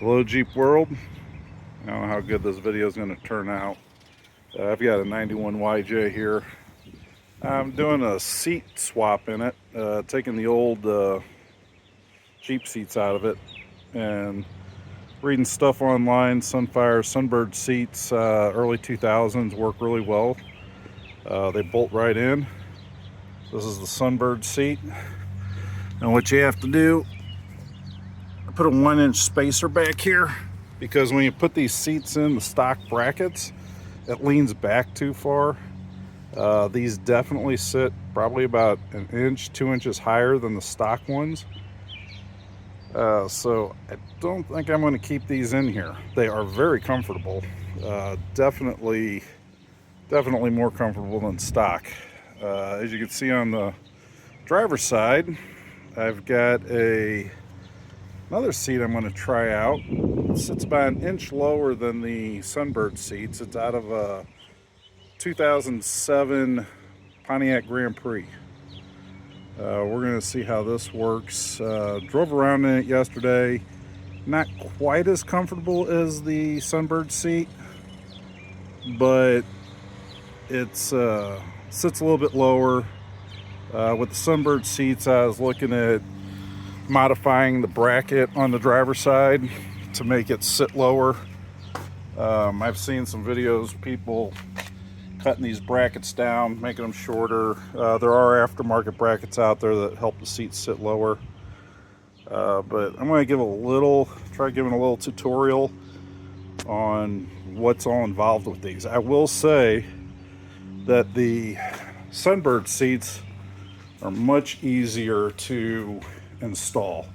Hello Jeep World. I don't know how good this video is going to turn out. I've got a 91 YJ here. I'm doing a seat swap in it, taking the old Jeep seats out of it and reading stuff online. Sunfire Sunbird seats, early 2000s, work really well. They bolt right in. This is the Sunbird seat, and what you have to do, put a 1-inch spacer back here, because when you put these seats in the stock brackets, it leans back too far. These definitely sit probably about 1 inch, 2 inches higher than the stock ones. So I don't think I'm going to keep these in here. They are very comfortable. Definitely more comfortable than stock. As you can see on the driver's side, I've got another seat I'm going to try out. It sits about 1 inch lower than the Sunbird seats. It's out of a 2007 Pontiac Grand Prix. We're going to see how this works. Drove around in it yesterday. Not quite as comfortable as the Sunbird seat, but it's sits a little bit lower. With the Sunbird seats, I was looking at modifying the bracket on the driver's side to make it sit lower. I've seen some videos, people cutting these brackets down, making them shorter. There are aftermarket brackets out there that help the seats sit lower. But I'm going to try giving a little tutorial on what's all involved with these. I will say that the Sunbird seats are much easier to install.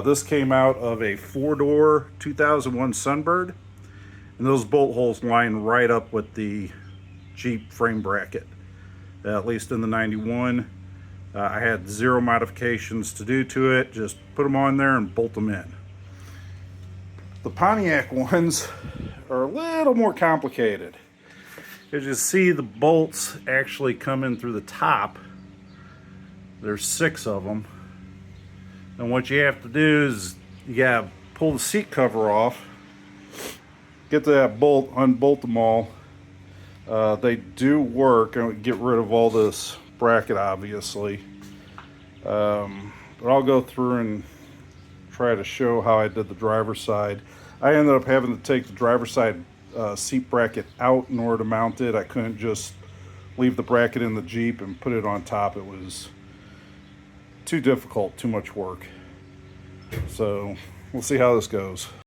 This came out of a 4-door 2001 Sunbird, and those bolt holes line right up with the Jeep frame bracket, at least in the 91. I had 0 modifications to do to it, just put them on there and bolt them in. The Pontiac ones are a little more complicated. As you see, the bolts actually come in through the top. There's 6 of them. And what you have to do is you gotta pull the seat cover off, get to that bolt, unbolt them all. They do work, and get rid of all this bracket, obviously. But I'll go through and try to show how I did the driver's side. I ended up having to take the driver's side seat bracket out in order to mount it. I couldn't just leave the bracket in the Jeep and put it on top. It was too difficult, too much work. So we'll see how this goes.